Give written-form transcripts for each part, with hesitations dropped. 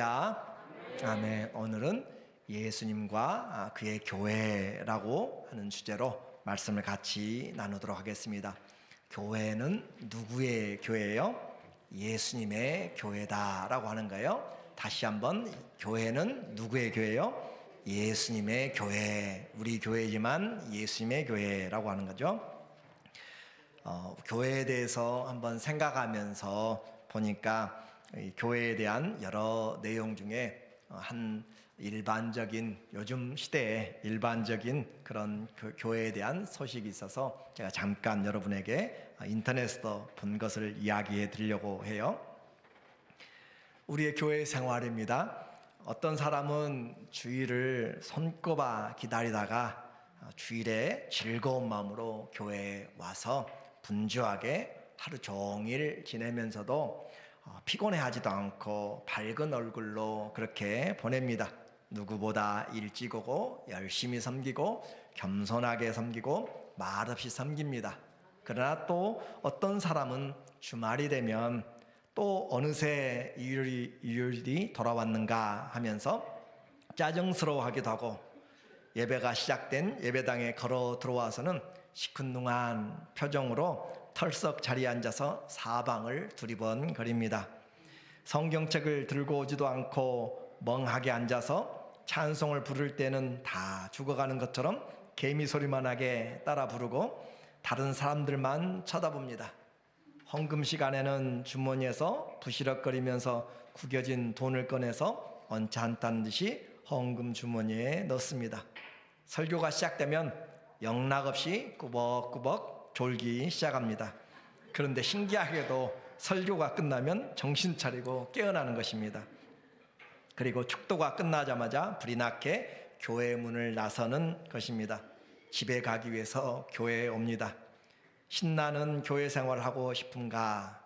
할렐루야. 아멘. 오늘은 예수님과 그의 교회라고 하는 주제로 말씀을 같이 나누도록 하겠습니다. 교회는 누구의 교회예요? 예수님의 교회다라고 하는 거예요. 다시 한번, 교회는 누구의 교회예요? 예수님의 교회. 우리 교회지만 예수님의 교회라고 하는 거죠. 교회에 대해서 한번 생각하면서 보니까 이 교회에 대한 여러 내용 중에 한 일반적인, 요즘 시대에 일반적인 그런 교회에 대한 소식이 있어서 제가 잠깐 여러분에게 인터넷에서 본 것을 이야기해 드리려고 해요. 우리의 교회 생활입니다. 어떤 사람은 주일을 손꼽아 기다리다가 주일에 즐거운 마음으로 교회에 와서 분주하게 하루 종일 지내면서도 피곤해하지도 않고 밝은 얼굴로 그렇게 보냅니다. 누구보다 일찍 오고 열심히 섬기고 겸손하게 섬기고 말없이 섬깁니다. 그러나 또 어떤 사람은 주말이 되면 또 어느새 일요일이 돌아왔는가 하면서 짜증스러워하기도 하고, 예배가 시작된 예배당에 걸어 들어와서는 시큰둥한 표정으로 털썩 자리에 앉아서 사방을 두리번거립니다. 성경책을 들고 오지도 않고 멍하게 앉아서 찬송을 부를 때는 다 죽어가는 것처럼 개미 소리만 하게 따라 부르고 다른 사람들만 쳐다봅니다. 헌금 시간에는 주머니에서 부시럭거리면서 구겨진 돈을 꺼내서 언짢다는 듯이 헌금 주머니에 넣습니다. 설교가 시작되면 영락없이 꾸벅꾸벅 졸기 시작합니다. 그런데 신기하게도 설교가 끝나면 정신 차리고 깨어나는 것입니다. 그리고 축도가 끝나자마자 불이 나게 교회 문을 나서는 것입니다. 집에 가기 위해서 교회에 옵니다. 신나는 교회 생활을 하고 싶은가?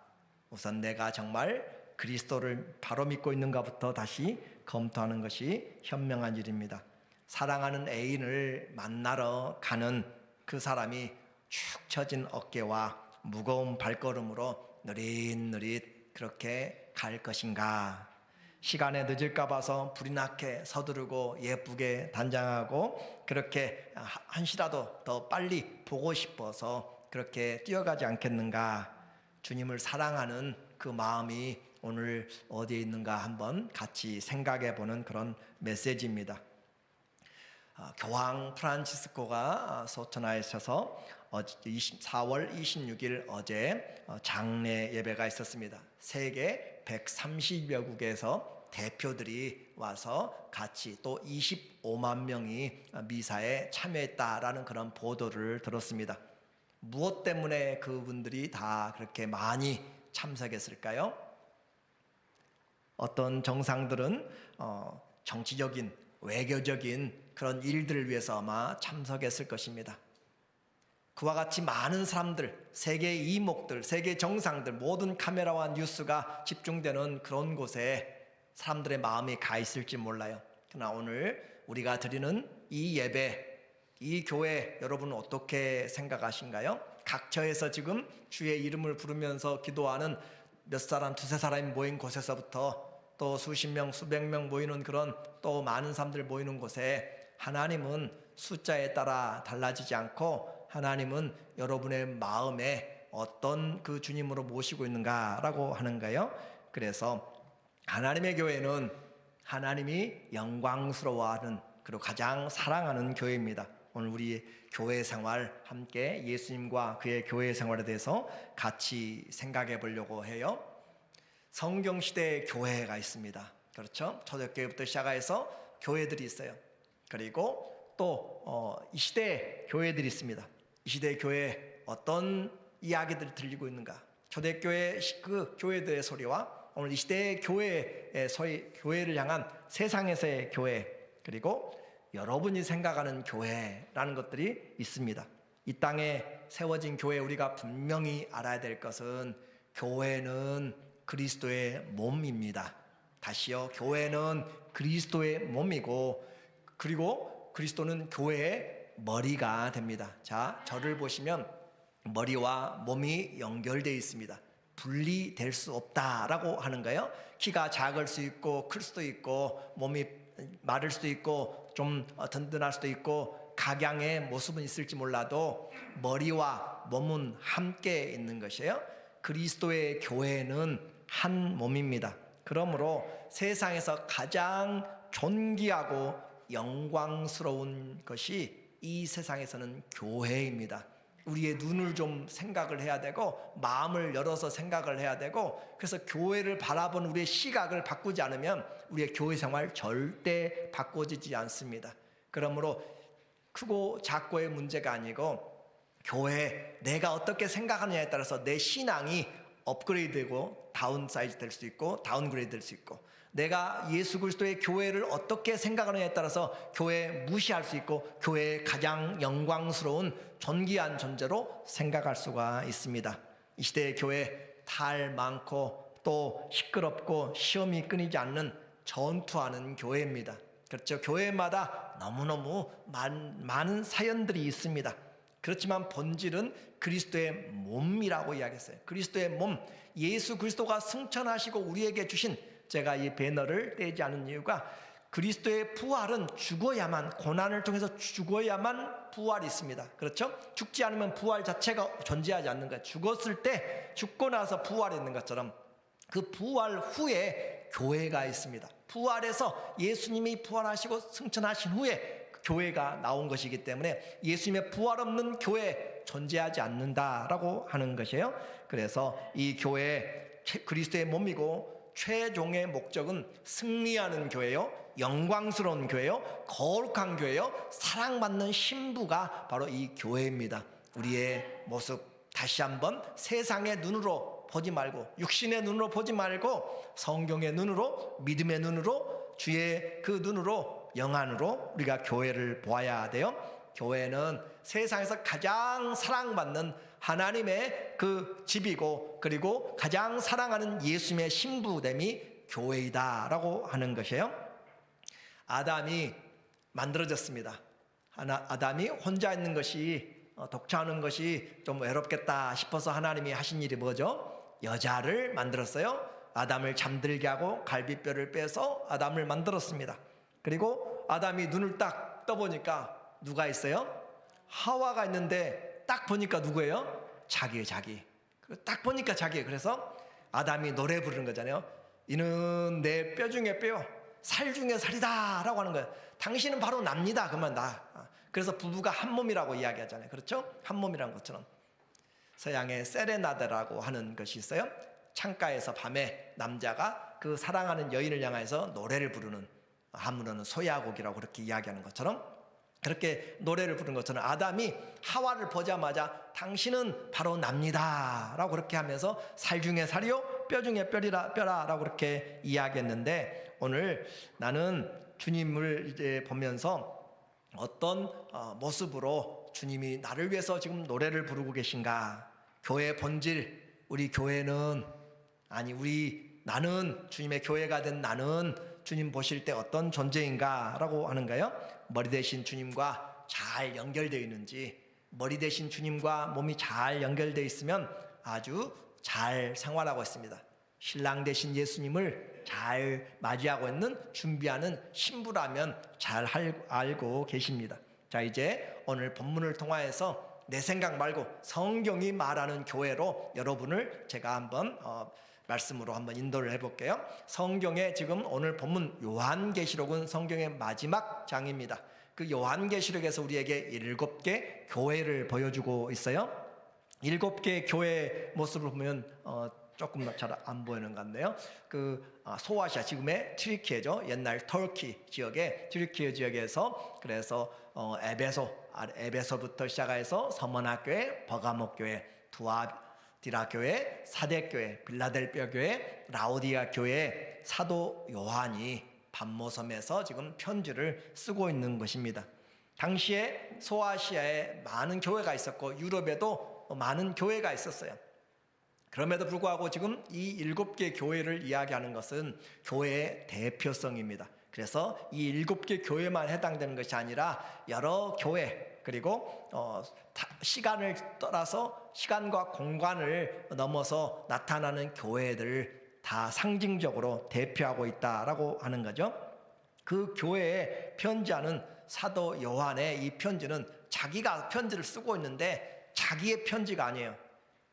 우선 내가 정말 그리스도를 바로 믿고 있는가부터 다시 검토하는 것이 현명한 일입니다. 사랑하는 애인을 만나러 가는 그 사람이 축 처진 어깨와 무거운 발걸음으로 느릿느릿 그렇게 갈 것인가? 시간에 늦을까 봐서 불이 나게 서두르고 예쁘게 단장하고 그렇게 한시라도 더 빨리 보고 싶어서 그렇게 뛰어가지 않겠는가? 주님을 사랑하는 그 마음이 오늘 어디에 있는가 한번 같이 생각해 보는 그런 메시지입니다. 교황 프란치스코가 소천하셔서 4월 26일 어제 장례 예배가 있었습니다. 세계 130여 국에서 대표들이 와서 같이 또 25만 명이 미사에 참여했다라는 그런 보도를 들었습니다. 무엇 때문에 그분들이 다 그렇게 많이 참석했을까요? 어떤 정상들은 정치적인, 외교적인 그런 일들을 위해서 아마 참석했을 것입니다. 그와 같이 많은 사람들, 세계 이목들, 세계 정상들, 모든 카메라와 뉴스가 집중되는 그런 곳에 사람들의 마음이 가 있을지 몰라요. 그러나 오늘 우리가 드리는 이 예배, 이 교회, 여러분은 어떻게 생각하신가요? 각처에서 지금 주의 이름을 부르면서 기도하는 몇 사람, 두세 사람이 모인 곳에서부터 또 수십 명, 수백 명 모이는 그런 또 많은 사람들 모이는 곳에 하나님은 숫자에 따라 달라지지 않고 하나님은 여러분의 마음에 어떤 그 주님으로 모시고 있는가라고 하는 거예요. 그래서 하나님의 교회는 하나님이 영광스러워하는 그리고 가장 사랑하는 교회입니다. 오늘 우리 교회 생활 함께 예수님과 그의 교회 생활에 대해서 같이 생각해 보려고 해요. 성경시대에 교회가 있습니다. 그렇죠? 초대교회부터 시작해서 교회들이 있어요. 그리고 또 이 시대에 교회들이 있습니다. 이 시대의 교회에 어떤 이야기들이 들리고 있는가? 초대교회 그 교회들의 소리와 오늘 이 시대의 교회의 소리, 교회를 향한 세상에서의 교회, 그리고 여러분이 생각하는 교회라는 것들이 있습니다. 이 땅에 세워진 교회, 우리가 분명히 알아야 될 것은 교회는 그리스도의 몸입니다. 다시요, 교회는 그리스도의 몸이고, 그리고 그리스도는 교회의 머리가 됩니다. 자, 저를 보시면 머리와 몸이 연결되어 있습니다. 분리될 수 없다라고 하는 거예요. 키가 작을 수 있고 클 수도 있고 몸이 마를 수도 있고 좀 든든할 수도 있고 각양의 모습은 있을지 몰라도 머리와 몸은 함께 있는 것이에요. 그리스도의 교회는 한 몸입니다. 그러므로 세상에서 가장 존귀하고 영광스러운 것이 이 세상에서는 교회입니다. 우리의 눈을 좀 생각을 해야 되고 마음을 열어서 생각을 해야 되고, 그래서 교회를 바라보는 우리의 시각을 바꾸지 않으면 우리의 교회 생활 절대 바꿔지지 않습니다. 그러므로 크고 작고의 문제가 아니고 교회 내가 어떻게 생각하느냐에 따라서 내 신앙이 업그레이드되고 다운사이즈 될 수 있고 다운그레이드 될 수 있고, 내가 예수 그리스도의 교회를 어떻게 생각하느냐에 따라서 교회 무시할 수 있고 교회의 가장 영광스러운 존귀한 존재로 생각할 수가 있습니다. 이 시대의 교회 탈 많고 또 시끄럽고 시험이 끊이지 않는 전투하는 교회입니다. 그렇죠. 교회마다 너무너무 많은 사연들이 있습니다. 그렇지만 본질은 그리스도의 몸이라고 이야기했어요. 그리스도의 몸, 예수 그리스도가 승천하시고 우리에게 주신, 제가 이 배너를 떼지 않은 이유가 그리스도의 부활은 죽어야만, 고난을 통해서 죽어야만 부활이 있습니다. 그렇죠? 죽지 않으면 부활 자체가 존재하지 않는 거예요. 죽었을 때, 죽고 나서 부활이 있는 것처럼 그 부활 후에 교회가 있습니다. 부활해서 예수님이 부활하시고 승천하신 후에 교회가 나온 것이기 때문에 예수님의 부활 없는 교회 존재하지 않는다라고 하는 것이에요. 그래서 이 교회 그리스도의 몸이고 최종의 목적은 승리하는 교회요, 영광스러운 교회요, 거룩한 교회요, 사랑받는 신부가 바로 이 교회입니다. 우리의 모습 다시 한번 세상의 눈으로 보지 말고, 육신의 눈으로 보지 말고 성경의 눈으로, 믿음의 눈으로, 주의 그 눈으로, 영안으로 우리가 교회를 보아야 돼요. 교회는 세상에서 가장 사랑받는 하나님의 그 집이고, 그리고 가장 사랑하는 예수님의 신부됨이 교회이다라고 하는 것이에요. 아담이 만들어졌습니다. 아담이 혼자 있는 것이, 독차하는 것이 좀 외롭겠다 싶어서 하나님이 하신 일이 뭐죠? 여자를 만들었어요. 아담을 잠들게 하고 갈비뼈를 빼서 아담을 만들었습니다. 그리고 아담이 눈을 딱 떠보니까 누가 있어요? 하와가 있는데 딱 보니까 누구예요? 자기. 딱 보니까 자기. 그래서 아담이 노래 부르는 거잖아요. 이는 내 뼈 중에 뼈, 살 중에 살이다 라고 하는 거예요. 당신은 바로 납니다. 그러면 나. 그래서 부부가 한 몸이라고 이야기하잖아요. 그렇죠? 한 몸이라는 것처럼. 서양의 세레나데라고 하는 것이 있어요. 창가에서 밤에 남자가 그 사랑하는 여인을 향해서 노래를 부르는, 한문어는 소야곡이라고 그렇게 이야기하는 것처럼, 그렇게 노래를 부른 것처럼 아담이 하와를 보자마자 당신은 바로 납니다 라고 그렇게 하면서 살 중에 살이요 뼈 중에 뼈라 라고 그렇게 이야기했는데, 오늘 나는 주님을 이제 보면서 어떤 모습으로 주님이 나를 위해서 지금 노래를 부르고 계신가, 교회의 본질, 우리 교회는, 나는 주님의 교회가 된 나는 주님 보실 때 어떤 존재인가 라고 하는가요? 머리 대신 주님과 잘 연결되어 있는지, 머리 대신 주님과 몸이 잘 연결되어 있으면 아주 잘 생활하고 있습니다. 신랑 대신 예수님을 잘 맞이하고 있는, 준비하는 신부라면 잘 알고 계십니다. 자, 이제 오늘 본문을 통하여서 내 생각 말고 성경이 말하는 교회로 여러분을 제가 한번 말씀으로 한번 인도를 해볼게요. 성경에 지금 오늘 본문 요한계시록은 성경의 마지막 장입니다. 그 요한계시록에서 우리에게 7개 교회를 보여주고 있어요. 7개 교회 모습을 보면 조금 잘 안 보이는 것 같네요. 소아시아, 지금의 튀르키예죠. 옛날 터키 지역의 튀르키예 지역에서, 그래서 에베소부터 시작해서 서머나 교회, 버가모 교회, 두아디라 교회, 사대 교회, 빌라델비아 교회, 라오디아 교회, 사도 요한이 반모섬에서 지금 편지를 쓰고 있는 것입니다. 당시에 소아시아에 많은 교회가 있었고 유럽에도 많은 교회가 있었어요. 그럼에도 불구하고 지금 이 7개 교회를 이야기하는 것은 교회의 대표성입니다. 그래서 이 7개 교회만 해당되는 것이 아니라 여러 교회, 그리고 시간을 떠나서 시간과 공간을 넘어서 나타나는 교회들을 다 상징적으로 대표하고 있다라고 하는 거죠. 그 교회에 편지하는 사도 요한의 이 편지는 자기가 편지를 쓰고 있는데 자기의 편지가 아니에요.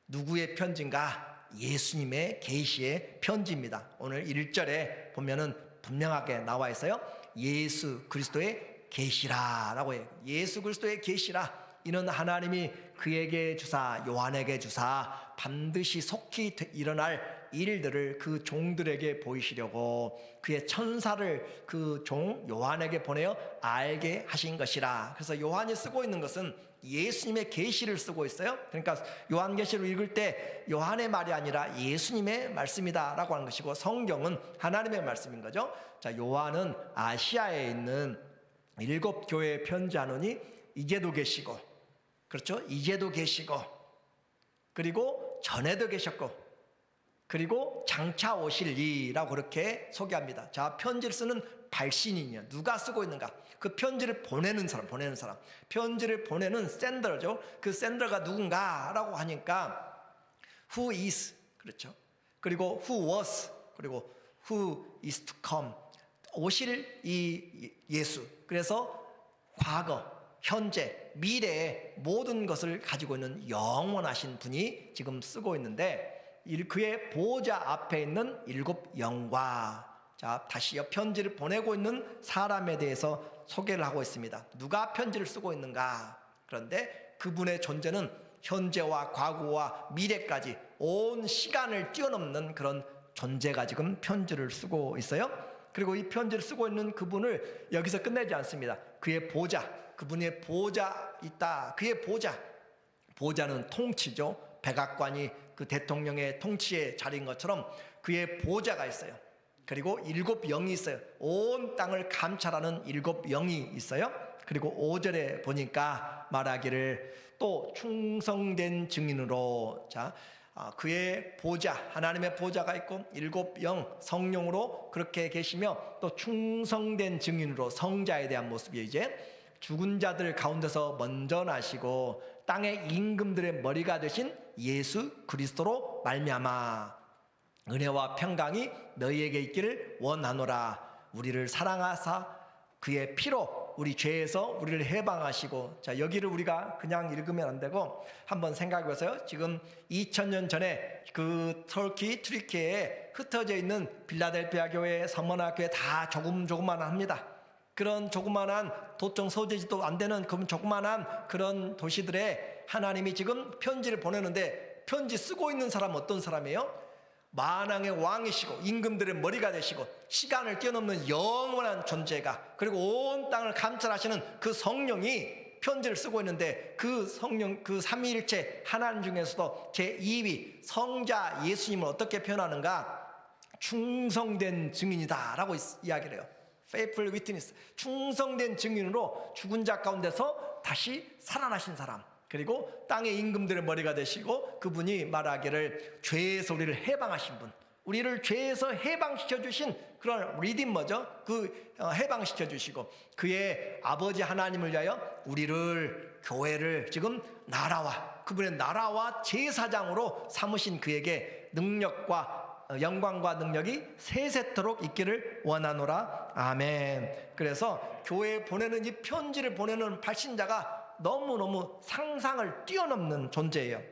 누구의 편지인가? 예수님의 계시의 편지입니다. 오늘 1절에 보면은 분명하게 나와 있어요. 예수 그리스도의 계시라라고 해요. 예수 그리스도의 계시라. 이는 하나님이 그에게 주사 요한에게 주사 반드시 속히 일어날 일들을 그 종들에게 보이시려고 그의 천사를 그 종 요한에게 보내어 알게 하신 것이라. 그래서 요한이 쓰고 있는 것은 예수님의 계시를 쓰고 있어요. 그러니까 요한계시를 읽을 때 요한의 말이 아니라 예수님의 말씀이다라고 하는 것이고, 성경은 하나님의 말씀인 거죠. 자, 요한은 아시아에 있는 7 교회에 편지하노니 이제도 계시고, 그렇죠? 이제도 계시고, 그리고 전에도 계셨고, 그리고 장차 오실 이라고 그렇게 소개합니다. 자, 편지를 쓰는 발신인이요. 누가 쓰고 있는가? 그 편지를 보내는 사람. 편지를 보내는 샌더죠. 그 샌더가 누군가라고 하니까 who is, 그렇죠. 그리고 who was, 그리고 who is to come. 오실 이 예수. 그래서 과거, 현재, 미래의 모든 것을 가지고 있는 영원하신 분이 지금 쓰고 있는데, 그의 보호자 앞에 있는 7 영과, 자, 다시요, 편지를 보내고 있는 사람에 대해서 소개를 하고 있습니다. 누가 편지를 쓰고 있는가? 그런데 그분의 존재는 현재와 과거와 미래까지 온 시간을 뛰어넘는 그런 존재가 지금 편지를 쓰고 있어요. 그리고 이 편지를 쓰고 있는 그분을 여기서 끝내지 않습니다. 그의 보좌, 그분의 보좌 있다. 그의 보좌는 통치죠. 백악관이 그 대통령의 통치의 자리인 것처럼 그의 보좌가 있어요. 그리고 7 영이 있어요. 온 땅을 감찰하는 7 영이 있어요. 그리고 5절에 보니까 말하기를 또 충성된 증인으로, 자, 그의 보좌, 하나님의 보좌가 있고 7 영 성령으로 그렇게 계시며, 또 충성된 증인으로 성자에 대한 모습이 이제 죽은 자들 가운데서 먼저 나시고 땅의 임금들의 머리가 되신 예수 그리스도로 말미암아 은혜와 평강이 너희에게 있기를 원하노라. 우리를 사랑하사 그의 피로 우리 죄에서 우리를 해방하시고. 자, 여기를 우리가 그냥 읽으면 안 되고 한번 생각해 보세요. 지금 2000년 전에 그 터키 튀르키예에 흩어져 있는 빌라델피아 교회, 서머나 교회 다 조그만합니다. 그런 조그만한 도청 소재지도 안 되는 그런 조그만한 그런 도시들에 하나님이 지금 편지를 보내는데, 편지 쓰고 있는 사람은 어떤 사람이에요? 만왕의 왕이시고 임금들의 머리가 되시고 시간을 뛰어넘는 영원한 존재가, 그리고 온 땅을 감찰하시는 그 성령이 편지를 쓰고 있는데, 그 성령, 그 삼위일체 하나님 중에서도 제2위 성자 예수님을 어떻게 표현하는가? 충성된 증인이다 라고 이야기를 해요. faithful witness, 충성된 증인으로 죽은 자 가운데서 다시 살아나신 사람, 그리고 땅의 임금들의 머리가 되시고 그분이 말하기를 죄에서 우리를 해방하신 분, 우리를 죄에서 해방시켜 주신 그런 리디머죠. 그 해방시켜 주시고 그의 아버지 하나님을 위하여 우리를, 교회를 지금 나라와, 그분의 나라와 제사장으로 삼으신 그에게 능력과 영광과 능력이 세세토록 있기를 원하노라. 아멘. 그래서 교회에 보내는 이 편지를 보내는 발신자가 너무너무 상상을 뛰어넘는 존재예요.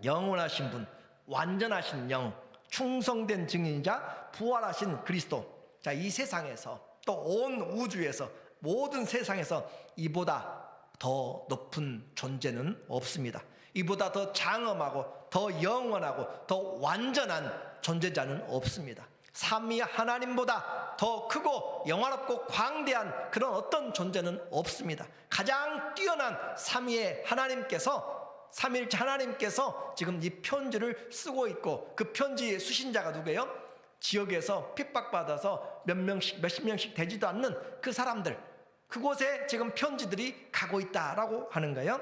영원하신 분, 완전하신 영, 충성된 증인자, 부활하신 그리스도. 자, 이 세상에서, 또 온 우주에서, 모든 세상에서 이보다 더 높은 존재는 없습니다. 이보다 더 장엄하고 더 영원하고 더 완전한 존재자는 없습니다. 삼위 하나님보다 더 크고 영화롭고 광대한 그런 어떤 존재는 없습니다. 가장 뛰어난 삼위의 하나님께서, 삼위일체 하나님께서 지금 이 편지를 쓰고 있고, 그 편지의 수신자가 누구예요? 지역에서 핍박받아서 몇십 명씩 되지도 않는 그 사람들, 그곳에 지금 편지들이 가고 있다라고 하는 거예요.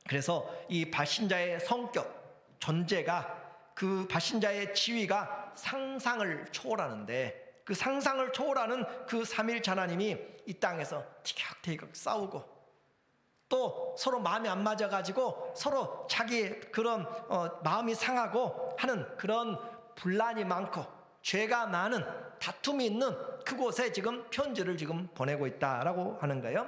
그래서 이 발신자의 성격, 존재가, 그 발신자의 지위가 상상을 초월하는데, 그 상상을 초월하는 그 삼위일체 하나님이 이 땅에서 티격태격 싸우고, 또 서로 마음이 안 맞아가지고 서로 자기 그런 마음이 상하고 하는 그런 분란이 많고 죄가 많은 다툼이 있는 그곳에 지금 편지를 지금 보내고 있다라고 하는 거예요.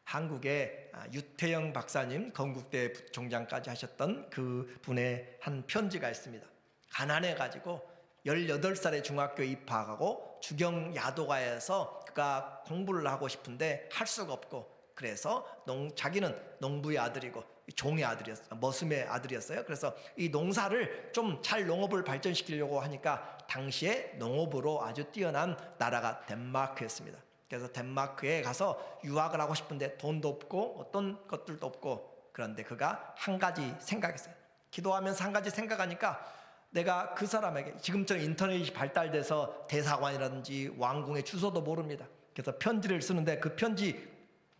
한국의 유태영 박사님, 건국대 부총장까지 하셨던 그 분의 한 편지가 있습니다. 가난해가지고 18살에 중학교에 입학하고 주경야도가에서 그가 공부를 하고 싶은데 할 수가 없고, 그래서 자기는 농부의 아들이고 종의 아들이었어요. 머슴의 아들이었어요. 그래서 이 농사를 좀 잘 농업을 발전시키려고 하니까 당시에 농업으로 아주 뛰어난 나라가 덴마크였습니다. 그래서 덴마크에 가서 유학을 하고 싶은데 돈도 없고 어떤 것들도 없고, 그런데 그가 한 가지 생각했어요. 기도하면서 한 가지 생각하니까 내가 그 사람에게, 지금처럼 인터넷이 발달돼서 대사관이라든지 왕궁의 주소도 모릅니다. 그래서 편지를 쓰는데 그 편지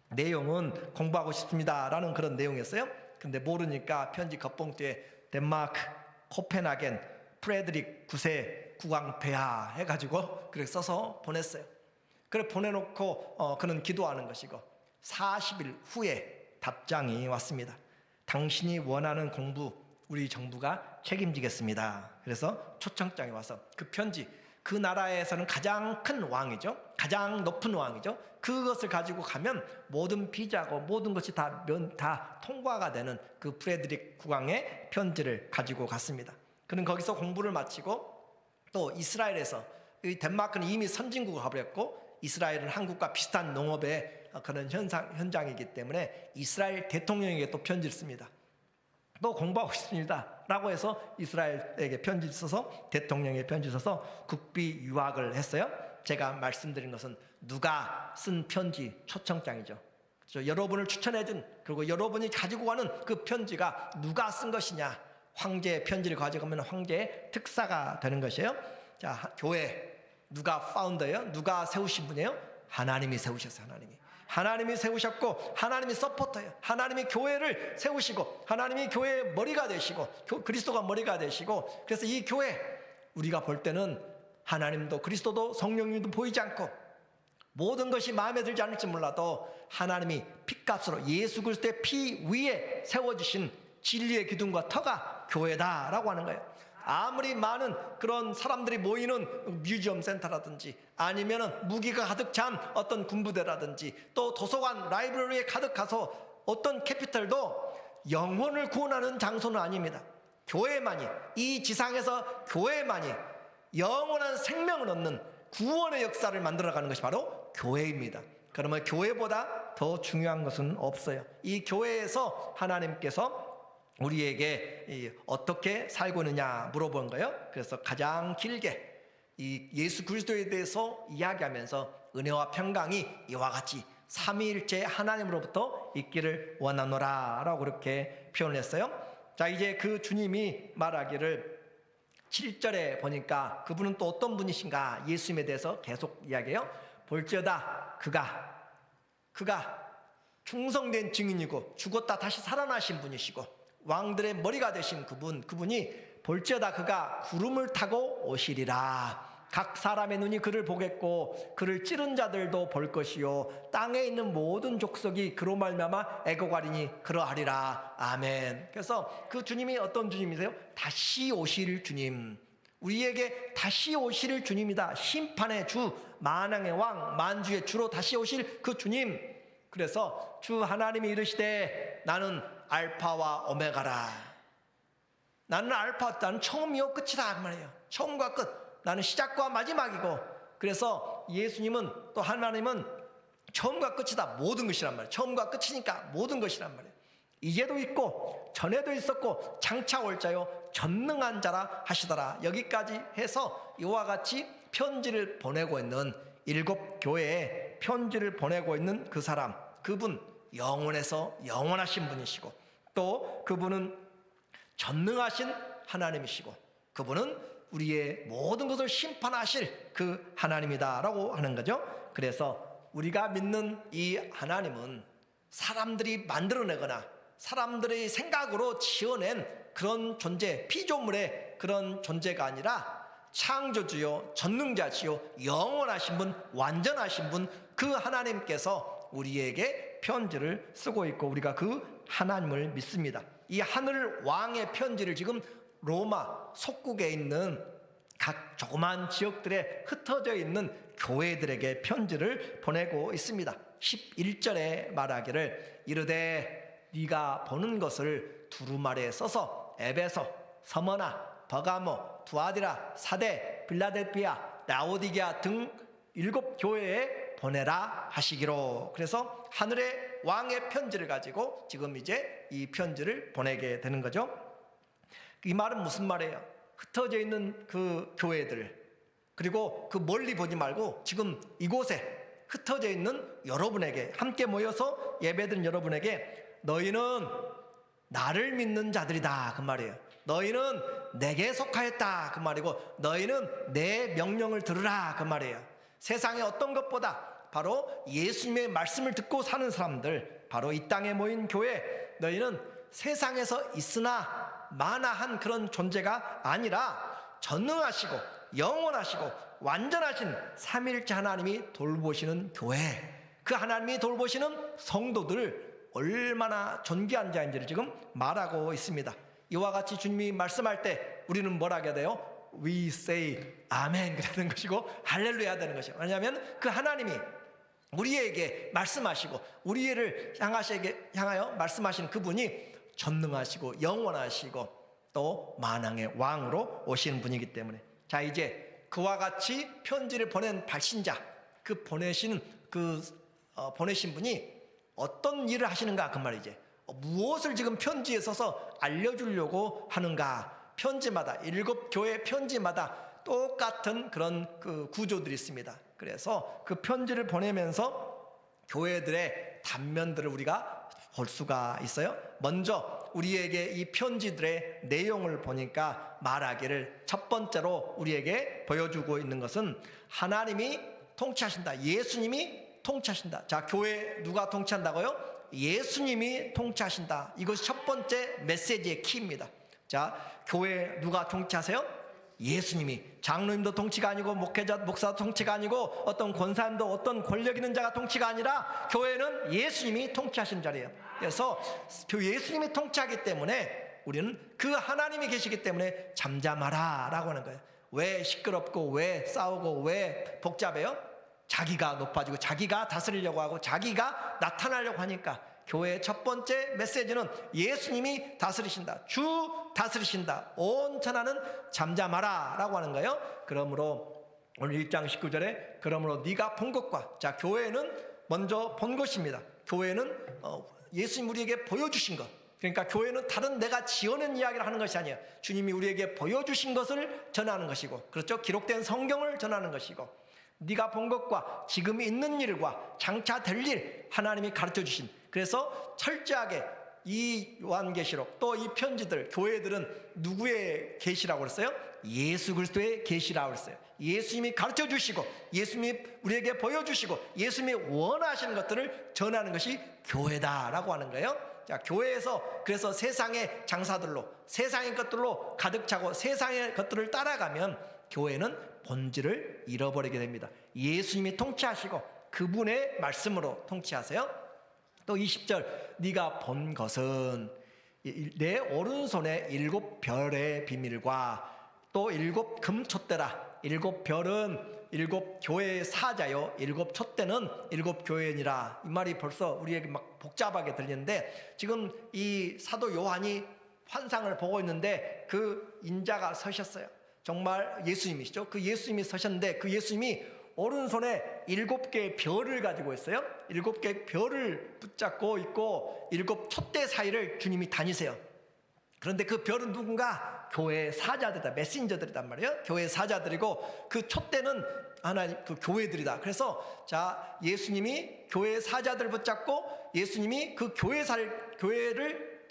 내용은 공부하고 싶습니다 라는 그런 내용이었어요. 근데 모르니까 편지 겉봉투에 덴마크 코펜하겐 프레드릭 9세 국왕 폐하 해가지고 그렇게 써서 보냈어요. 그래 보내놓고 그는 기도하는 것이고 40일 후에 답장이 왔습니다. 당신이 원하는 공부 우리 정부가 책임지겠습니다. 그래서 초청장이 와서 그 편지, 그 나라에서는 가장 큰 왕이죠. 가장 높은 왕이죠. 그것을 가지고 가면 모든 비자고 모든 것이 다 통과가 되는 그 프레드릭 국왕의 편지를 가지고 갔습니다. 그는 거기서 공부를 마치고 또 이스라엘에서, 이 덴마크는 이미 선진국을 가버렸고 이스라엘은 한국과 비슷한 농업의 그런 현장이기 때문에 이스라엘 대통령에게 또 편지를 씁니다. 또 공부하고 있습니다 라고 해서 이스라엘에게 편지를 써서 대통령에게 편지를 써서 국비 유학을 했어요. 제가 말씀드린 것은 누가 쓴 편지 초청장이죠. 그렇죠? 여러분을 추천해준, 그리고 여러분이 가지고 가는 그 편지가 누가 쓴 것이냐, 황제의 편지를 가져가면 황제의 특사가 되는 것이에요. 자, 교회 누가 파운더예요? 누가 세우신 분이에요? 하나님이 세우셨어요. 하나님이 세우셨고 하나님이 서포터예요. 하나님이 교회를 세우시고 하나님이 교회의 머리가 되시고 그리스도가 머리가 되시고, 그래서 이 교회 우리가 볼 때는 하나님도 그리스도도 성령님도 보이지 않고 모든 것이 마음에 들지 않을지 몰라도 하나님이 피값으로 예수 그리스도의 피 위에 세워주신 진리의 기둥과 터가 교회다라고 하는 거예요. 아무리 많은 그런 사람들이 모이는 뮤지엄 센터라든지 아니면은 무기가 가득 찬 어떤 군부대라든지 또 도서관 라이브러리에 가득 가서 어떤 캐피털도 영혼을 구원하는 장소는 아닙니다. 교회만이, 이 지상에서 교회만이 영원한 생명을 얻는 구원의 역사를 만들어가는 것이 바로 교회입니다. 그러면 교회보다 더 중요한 것은 없어요. 이 교회에서 하나님께서 우리에게 어떻게 살고 있느냐 물어본 거예요. 그래서 가장 길게 이 예수 그리스도에 대해서 이야기하면서 은혜와 평강이 이와 같이 삼위일체 하나님으로부터 있기를 원하노라 라고 그렇게 표현을 했어요. 자, 이제 그 주님이 말하기를 7절에 보니까 그분은 또 어떤 분이신가, 예수님에 대해서 계속 이야기해요. 볼지어다 그가 충성된 증인이고 죽었다 다시 살아나신 분이시고 왕들의 머리가 되신 그분이 볼지어다 그가 구름을 타고 오시리라. 각 사람의 눈이 그를 보겠고 그를 찌른 자들도 볼 것이요 땅에 있는 모든 족속이 그로 말미암아 애곡하리니 그러하리라. 아멘. 그래서 그 주님이 어떤 주님이세요? 다시 오실 주님, 우리에게 다시 오실 주님이다. 심판의 주, 만왕의 왕, 만주의 주로 다시 오실 그 주님. 그래서 주 하나님이 이르시되 나는 알파와 오메가라. 나는 알파, 나는 처음이요 끝이다 그 말이에요. 처음과 끝, 나는 시작과 마지막이고, 그래서 예수님은 또 하나님은 처음과 끝이다, 모든 것이란 말이에요. 처음과 끝이니까 모든 것이란 말이에요. 이제도 있고 전에도 있었고 장차 올 자요 전능한 자라 하시더라. 여기까지 해서 이와 같이 편지를 보내고 있는 7교회에 편지를 보내고 있는 그 사람, 그분 영원에서 영원하신 분이시고 또 그분은 전능하신 하나님이시고 그분은 우리의 모든 것을 심판하실 그 하나님이다라고 하는 거죠. 그래서 우리가 믿는 이 하나님은 사람들이 만들어내거나 사람들의 생각으로 지어낸 그런 존재, 피조물의 그런 존재가 아니라 창조주요 전능자시요 영원하신 분, 완전하신 분, 그 하나님께서 우리에게 편지를 쓰고 있고 우리가 그 하나님을 믿습니다. 이 하늘 왕의 편지를 지금 로마 속국에 있는 각 조그만 지역들에 흩어져 있는 교회들에게 편지를 보내고 있습니다. 11절에 말하기를 이르되 네가 보는 것을 두루마리에 써서 에베소, 서머나, 버가모, 두아디라, 사대, 빌라델피아, 라오디게아 등 7 교회에 보내라 하시기로. 그래서 하늘의 왕의 편지를 가지고 지금 이제 이 편지를 보내게 되는 거죠. 이 말은 무슨 말이에요? 흩어져 있는 그 교회들, 그리고 그 멀리 보지 말고 지금 이곳에 흩어져 있는 여러분에게, 함께 모여서 예배드린 여러분에게 너희는 나를 믿는 자들이다 그 말이에요. 너희는 내게 속하였다 그 말이고 너희는 내 명령을 들으라 그 말이에요. 세상의 어떤 것보다 바로 예수님의 말씀을 듣고 사는 사람들, 바로 이 땅에 모인 교회, 너희는 세상에서 있으나 마나한 그런 존재가 아니라 전능하시고 영원하시고 완전하신 삼위일체 하나님이 돌보시는 교회, 그 하나님이 돌보시는 성도들 얼마나 존귀한 자인지를 지금 말하고 있습니다. 이와 같이 주님이 말씀할 때 우리는 뭐라 하게 돼요? We say 아멘 그러는 것이고 할렐루야 되는 것이에요. 왜냐하면 그 하나님이 우리에게 말씀하시고 우리를 향하여 말씀하시는 그분이 전능하시고 영원하시고 또 만왕의 왕으로 오시는 분이기 때문에, 자 이제 그와 같이 편지를 보낸 발신자, 그 보내신 분이 어떤 일을 하시는가 그 말이지. 무엇을 지금 편지에 써서 알려주려고 하는가. 편지마다 7 교회 편지마다 똑같은 그런 그 구조들이 있습니다. 그래서 그 편지를 보내면서 교회들의 단면들을 우리가 볼 수가 있어요. 먼저 우리에게 이 편지들의 내용을 보니까 말하기를 첫 번째로 우리에게 보여주고 있는 것은 하나님이 통치하신다. 예수님이 통치하신다. 자, 교회 누가 통치한다고요? 예수님이 통치하신다. 이것이 첫 번째 메시지의 키입니다. 자, 교회 누가 통치하세요? 예수님이. 장로님도 통치가 아니고 목사도 통치가 아니고 어떤 권사님도 어떤 권력 있는 자가 통치가 아니라 교회는 예수님이 통치하시는 자리예요. 그래서 예수님이 통치하기 때문에 우리는 그 하나님이 계시기 때문에 잠잠하라 라고 하는 거예요. 왜 시끄럽고 왜 싸우고 왜 복잡해요? 자기가 높아지고 자기가 다스리려고 하고 자기가 나타나려고 하니까 교회의 첫 번째 메시지는 예수님이 다스리신다. 주 다스리신다. 온 천하는 잠잠하라 라고 하는 거예요. 그러므로 오늘 1장 19절에 그러므로 네가 본 것과, 자 교회는 먼저 본 것입니다. 교회는 예수님 우리에게 보여주신 것, 그러니까 교회는 다른 내가 지어낸 이야기를 하는 것이 아니에요. 주님이 우리에게 보여주신 것을 전하는 것이고, 그렇죠? 기록된 성경을 전하는 것이고, 네가 본 것과 지금 있는 일과 장차 될 일 하나님이 가르쳐 주신, 그래서 철저하게 이 요한계시록 또 이 편지들, 교회들은 누구의 계시라고 그랬어요? 예수 그리스도의 계시라고 그랬어요. 예수님이 가르쳐 주시고 예수님이 우리에게 보여주시고 예수님이 원하시는 것들을 전하는 것이 교회다라고 하는 거예요. 자, 교회에서 그래서 세상의 장사들로, 세상의 것들로 가득 차고 세상의 것들을 따라가면 교회는 본질을 잃어버리게 됩니다. 예수님이 통치하시고 그분의 말씀으로 통치하세요. 또 20절 네가 본 것은 내 오른손에 7 별의 비밀과 또 7 금촛대라. 7 별은 7 교회의 사자요 7 촛대는 7 교회니라. 이 말이 벌써 우리에게 막 복잡하게 들리는데, 지금 이 사도 요한이 환상을 보고 있는데 그 인자가 서셨어요. 정말 예수님이시죠. 그 예수님이 서셨는데 그 예수님이 오른손에 7개의 별을 가지고 있어요. 7개의 별을 붙잡고 있고 7 촛대 사이를 주님이 다니세요. 그런데 그 별은 누군가? 교회의 사자들이다. 메신저들이단 말이에요. 교회의 사자들이고 그 촛대는 하나님 그 교회들이다. 그래서 자, 예수님이 교회의 사자들을 붙잡고 예수님이 그 교회를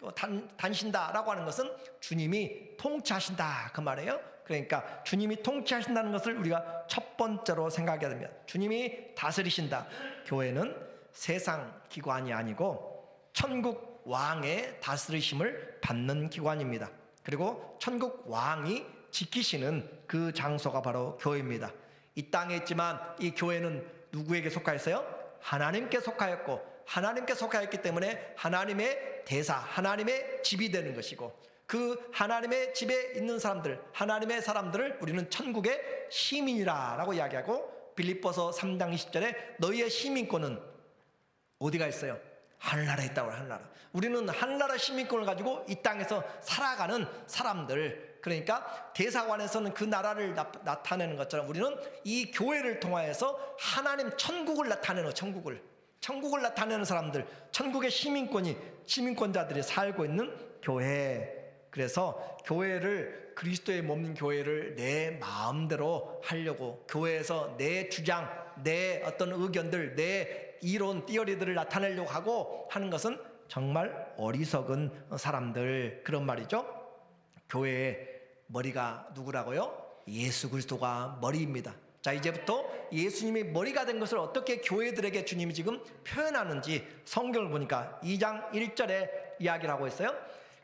다니신다라고 하는 것은 주님이 통치하신다 그 말이에요. 그러니까 주님이 통치하신다는 것을 우리가 첫 번째로 생각해야 됩니다. 주님이 다스리신다. 교회는 세상 기관이 아니고 천국 왕의 다스리심을 받는 기관입니다. 그리고 천국 왕이 지키시는 그 장소가 바로 교회입니다. 이 땅에 있지만 이 교회는 누구에게 속하였어요? 하나님께 속하였고 하나님께 속하였기 때문에 하나님의 대사, 하나님의 집이 되는 것이고, 그 하나님의 집에 있는 사람들, 하나님의 사람들을 우리는 천국의 시민이라 라고 이야기하고, 빌립보서 3장 20절에 너희의 시민권은 어디가 있어요? 하늘나라에 있다고. 하늘나라. 우리는 하늘나라 시민권을 가지고 이 땅에서 살아가는 사람들, 그러니까 대사관에서는 그 나라를 나타내는 것처럼 우리는 이 교회를 통하여서 하나님 천국을 나타내는, 천국을 나타내는 사람들, 천국의 시민권자들이 살고 있는 교회. 그래서 교회를, 그리스도의 몸인 교회를 내 마음대로 하려고, 교회에서 내 주장, 내 어떤 의견들, 내 이론, 띠어리들을 나타내려고 하고 하는 것은 정말 어리석은 사람들, 그런 말이죠. 교회의 머리가 누구라고요? 예수 그리스도가 머리입니다. 자, 이제부터 예수님이 머리가 된 것을 어떻게 교회들에게 주님이 지금 표현하는지 성경을 보니까 2장 1절에 이야기를 하고 있어요.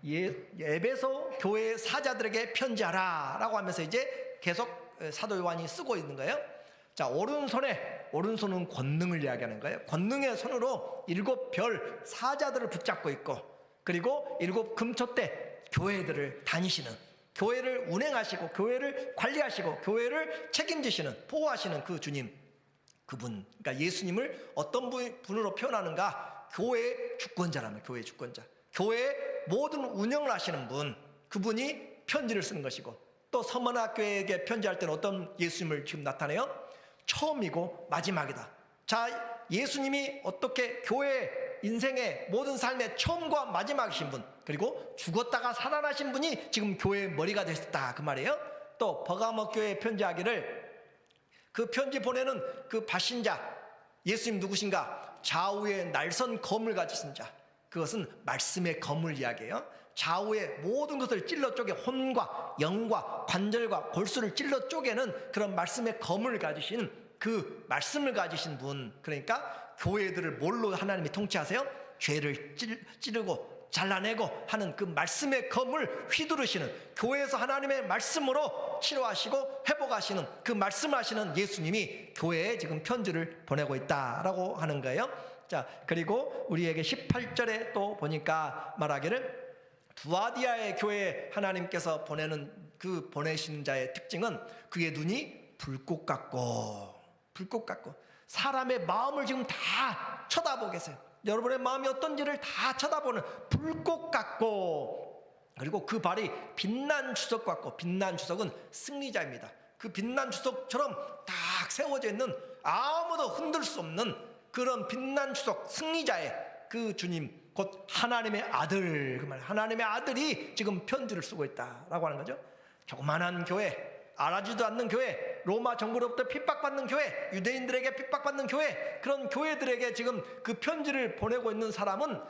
에베소 교회 사자들에게 편지하라 라고 하면서 이제 계속 사도 요한이 쓰고 있는 거예요. 자, 오른손은 권능을 이야기하는 거예요. 권능의 손으로 7별 사자들을 붙잡고 있고, 그리고 7 금초대 교회들을 다니시는, 교회를 운행하시고 교회를 관리하시고 교회를 책임지시는, 보호하시는 그 주님, 그분, 그러니까 예수님을 어떤 분으로 표현하는가? 교회의 주권자라면, 교회의 주권자, 교회의 모든 운영을 하시는 분, 그분이 편지를 쓰는 것이고, 또 서머나교회에게 편지할 때는 어떤 예수님을 지금 나타내요? 처음이고 마지막이다. 자, 예수님이 어떻게 교회 인생의 모든 삶의 처음과 마지막이신 분, 그리고 죽었다가 살아나신 분이 지금 교회의 머리가 되셨다, 그 말이에요. 또 버가모 교회에 편지하기를, 그 편지 보내는 그 발신자 예수님 누구신가? 좌우에 날선 검을 가지신 자, 그것은 말씀의 검을 이야기해요. 좌우에 모든 것을 찔러 쪼개, 혼과 영과 관절과 골수를 찔러 쪼개는 그런 말씀의 검을 가지신, 그 말씀을 가지신 분, 그러니까 교회들을 뭘로 하나님이 통치하세요? 죄를 찌르고 잘라내고 하는 그 말씀의 검을 휘두르시는, 교회에서 하나님의 말씀으로 치료하시고 회복하시는, 그 말씀하시는 예수님이 교회에 지금 편지를 보내고 있다라고 하는 거예요. 자, 그리고 우리에게 18절에 또 보니까 말하기를, 두아디아의 교회에 하나님께서 보내시는 자의 특징은 그의 눈이 불꽃 같고 사람의 마음을 지금 다 쳐다보고 계세요. 여러분의 마음이 어떤지를 다 쳐다보는 불꽃 같고, 그리고 그 발이 빛난 주석 같고, 빛난 주석은 승리자입니다. 그 빛난 주석처럼 딱 세워져 있는, 아무도 흔들 수 없는 그런 빛난 주석, 승리자의 그 주님, 곧 하나님의 아들, 그 말, 하나님의 아들이 지금 편지를 쓰고 있다라고 하는 거죠. 조그만한 교회, 알아지도 않는 교회, 로마 정부로부터 핍박받는 교회, 유대인들에게 핍박받는 교회, 그런 교회들에게 지금 그 편지를 보내고 있는 사람은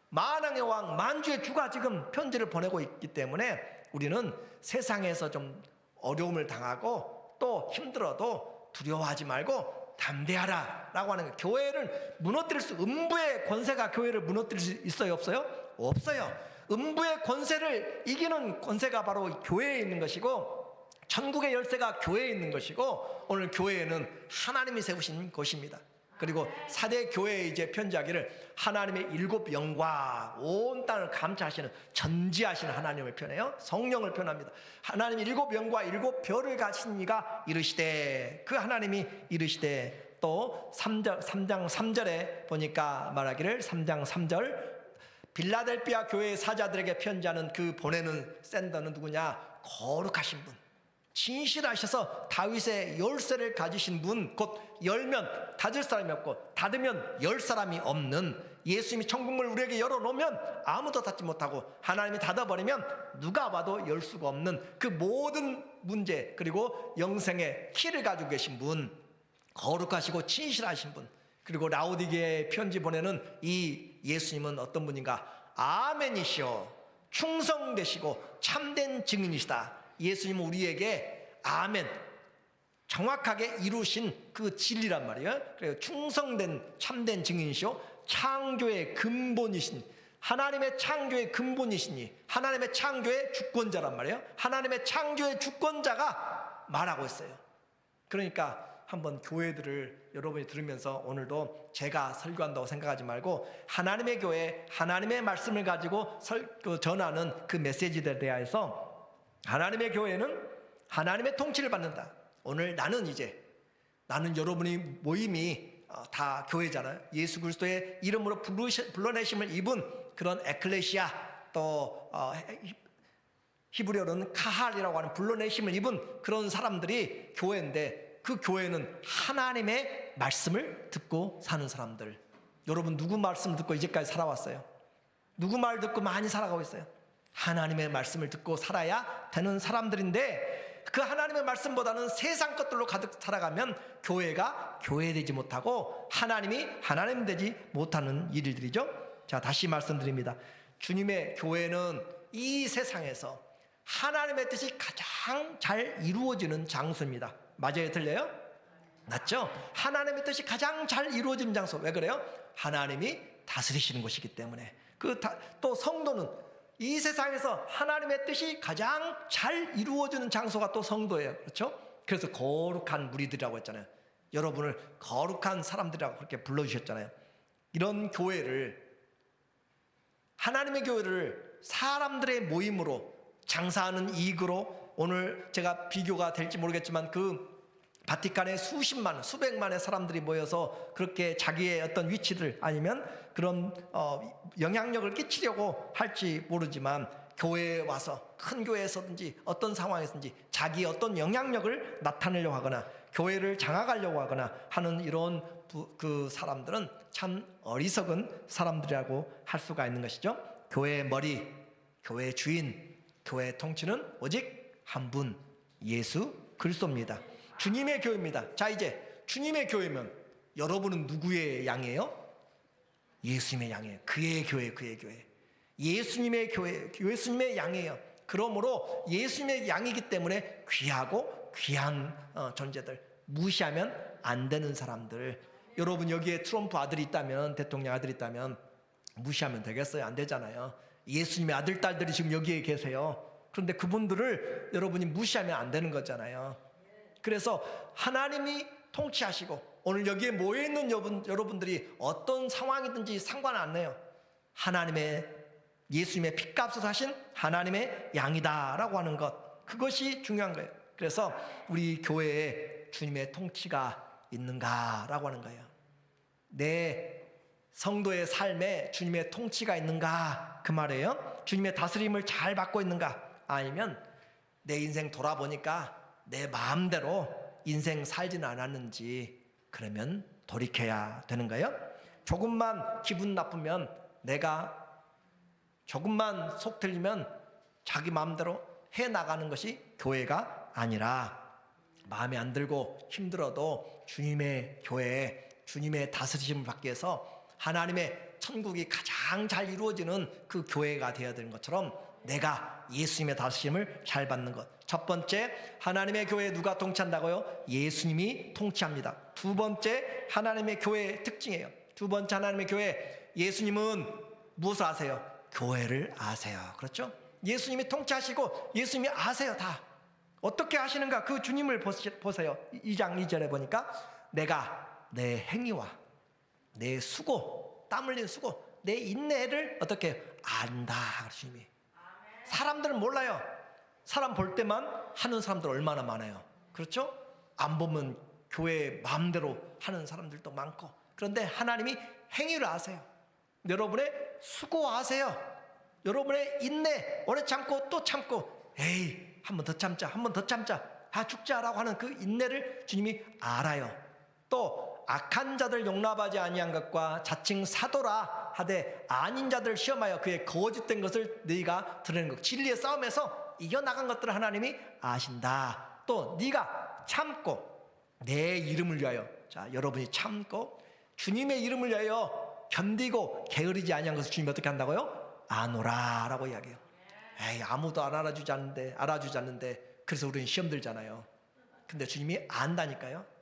만왕의 왕, 만주의 주가 지금 편지를 보내고 있기 때문에 우리는 세상에서 좀 어려움을 당하고 또 힘들어도 두려워하지 말고 담대하라 라고 하는 거예요. 교회를 무너뜨릴 음부의 권세가 교회를 무너뜨릴 수 있어요, 없어요? 없어요. 음부의 권세를 이기는 권세가 바로 교회에 있는 것이고, 천국의 열쇠가 교회에 있는 것이고, 오늘 교회에는 하나님이 세우신 것입니다. 그리고 사대 교회에 이제 편지하기를, 하나님의 7 영과 온 땅을 감찰하시는, 전지하시는 하나님을 표현해요. 성령을 표현합니다. 하나님이 7 영과 7 별을 가신 이가 이르시되, 그 하나님이 이르시되, 또 3장 3절에 보니까 말하기를, 3장 3절, 빌라델비아 교회의 사자들에게 편지하는 그 보내는 샌더는 누구냐? 거룩하신 분, 진실하셔서 다윗의 열쇠를 가지신 분, 곧 열면 닫을 사람이 없고 닫으면 열 사람이 없는, 예수님이 천국문을 우리에게 열어놓으면 아무도 닫지 못하고, 하나님이 닫아버리면 누가 와도 열 수가 없는 그 모든 문제, 그리고 영생의 키를 가지고 계신 분, 거룩하시고 진실하신 분, 그리고 라오디게에 편지 보내는 이 예수님은 어떤 분인가? 아멘이시오, 충성되시고 참된 증인이시다. 예수님은 우리에게 아멘, 정확하게 이루신 그 진리란 말이에요. 그래서 충성된 참된 증인이시오, 창조의 근본이신, 하나님의 창조의 근본이시니 하나님의 창조의 주권자란 말이에요. 하나님의 창조의 주권자가 말하고 있어요. 그러니까 한번 교회들을 여러분이 들으면서 오늘도 제가 설교한다고 생각하지 말고 하나님의 교회, 하나님의 말씀을 가지고 전하는 그 메시지들에 대해서 하나님의 교회는 하나님의 통치를 받는다. 오늘 나는 여러분이 모임이 다 교회잖아요. 예수 그리스도의 이름으로 불러내심을 입은 그런 에클레시아, 또 히브리어로는 카할이라고 하는 불러내심을 입은 그런 사람들이 교회인데, 그 교회는 하나님의 말씀을 듣고 사는 사람들. 여러분 누구 말씀 듣고 이제까지 살아왔어요? 누구 말 듣고 많이 살아가고 있어요? 하나님의 말씀을 듣고 살아야 되는 사람들인데, 그 하나님의 말씀보다는 세상 것들로 가득 살아가면 교회가 교회되지 못하고 하나님이 하나님 되지 못하는 일들이죠. 자, 다시 말씀드립니다. 주님의 교회는 이 세상에서 하나님의 뜻이 가장 잘 이루어지는 장소입니다. 맞아요? 틀려요? 맞죠? 하나님의 뜻이 가장 잘 이루어지는 장소. 왜 그래요? 하나님이 다스리시는 곳이기 때문에. 또 성도는 이 세상에서 하나님의 뜻이 가장 잘 이루어지는 장소가 또 성도예요. 그렇죠? 그래서 거룩한 무리들이라고 했잖아요. 여러분을 거룩한 사람들이라고 그렇게 불러주셨잖아요. 이런 교회를, 하나님의 교회를 사람들의 모임으로, 장사하는 이익으로, 오늘 제가 비교가 될지 모르겠지만 그 바티칸에 수십만, 수백만의 사람들이 모여서 그렇게 자기의 어떤 위치를 아니면 그런 영향력을 끼치려고 할지 모르지만, 교회에 와서 큰 교회에서든지 어떤 상황에서든지 자기의 어떤 영향력을 나타내려고 하거나 교회를 장악하려고 하거나 하는 이런 그 사람들은 참 어리석은 사람들이라고 할 수가 있는 것이죠. 교회의 머리, 교회의 주인, 교회의 통치는 오직 한 분, 예수 그리스도입니다. 주님의 교회입니다. 자, 이제 주님의 교회면 여러분은 누구의 양이에요? 예수님의 양이에요. 그의 교회, 그의 교회. 예수님의 교회, 예수님의 양이에요. 그러므로 예수님의 양이기 때문에 귀하고 귀한 존재들, 무시하면 안 되는 사람들. 여러분 여기에 트럼프 아들이 있다면, 대통령 아들이 있다면 무시하면 되겠어요? 안 되잖아요. 예수님의 아들, 딸들이 지금 여기에 계세요. 그런데 그분들을 여러분이 무시하면 안 되는 거잖아요. 그래서 하나님이 통치하시고 오늘 여기에 모여있는 여러분들이 어떤 상황이든지 상관 안 해요. 하나님의, 예수님의 핏값을 하신 하나님의 양이다라고 하는 것, 그것이 중요한 거예요. 그래서 우리 교회에 주님의 통치가 있는가라고 하는 거예요. 내 성도의 삶에 주님의 통치가 있는가, 그 말이에요. 주님의 다스림을 잘 받고 있는가, 아니면 내 인생 돌아보니까 내 마음대로 인생 살지는 않았는지, 그러면 돌이켜야 되는 거예요. 조금만 기분 나쁘면, 내가 조금만 속 틀리면 자기 마음대로 해나가는 것이 교회가 아니라, 마음에 안 들고 힘들어도 주님의 교회에 주님의 다스리심을 받기 위해서 하나님의 천국이 가장 잘 이루어지는 그 교회가 되어야 되는 것처럼 내가 예수님의 다스림을 잘 받는 것. 첫 번째, 하나님의 교회에 누가 통치한다고요? 예수님이 통치합니다. 두 번째, 하나님의 교회의 특징이에요. 두 번째, 하나님의 교회, 예수님은 무엇을 아세요? 교회를 아세요. 그렇죠? 예수님이 통치하시고 예수님이 아세요. 다 어떻게 하시는가, 그 주님을 보세요. 2장 2절에 보니까 내가 내 행위와 내 수고, 땀 흘린 수고, 내 인내를 어떻게 안다. 주님이. 사람들은 몰라요. 사람 볼 때만 하는 사람들 얼마나 많아요. 그렇죠? 안 보면 교회 마음대로 하는 사람들도 많고. 그런데 하나님이 행위를 아세요. 여러분의 수고 아세요. 여러분의 인내, 오래 참고 또 참고, 에이 한 번 더 참자, 한 번 더 참자, 죽자라고 하는 그 인내를 주님이 알아요. 또 악한 자들 용납하지 아니한 것과 자칭 사도라 하되 아닌 자들 시험하여 그의 거짓된 것을 너희가 드러낸 것, 진리의 싸움에서 이겨나간 것들을 하나님이 아신다. 또 네가 참고 내 이름을 위하여, 자 여러분이 참고 주님의 이름을 위하여 견디고 게으르지 아니한 것을 주님이 어떻게 한다고요? 아노라 라고 이야기해요. 에이 아무도 안 알아주지 않는데 그래서 우리는 시험 들잖아요. 근데 주님이 안다니까요.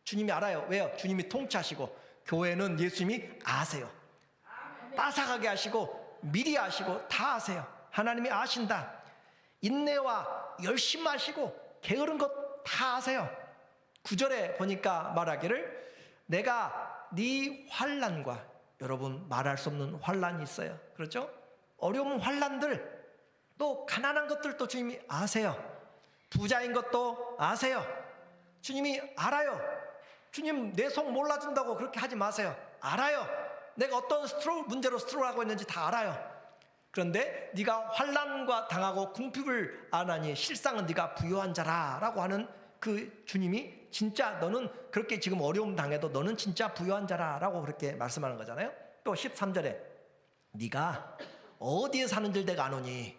주님이 알아요. 왜요? 주님이 통치하시고, 교회는 예수님이 아세요. 빠삭하게 하시고 미리 아시고 다 아세요. 하나님이 아신다. 인내와 열심 하시고 게으른 것 다 아세요. 9절에 보니까 말하기를 내가 네 환난과, 여러분 말할 수 없는 환난이 있어요. 그렇죠? 어려운 환난들, 또 가난한 것들도 주님이 아세요. 부자인 것도 아세요. 주님이 알아요. 주님 내 속 몰라준다고 그렇게 하지 마세요. 알아요. 내가 어떤 문제로 스트로크하고 있는지 다 알아요. 그런데 네가 환난과 당하고 궁핍을 안하니 실상은 네가 부유한 자라 라고 하는 그 주님이 진짜 너는 그렇게 지금 어려움 당해도 너는 진짜 부유한 자라 라고 그렇게 말씀하는 거잖아요. 또 13절에 네가 어디에 사는지를 내가 아노니,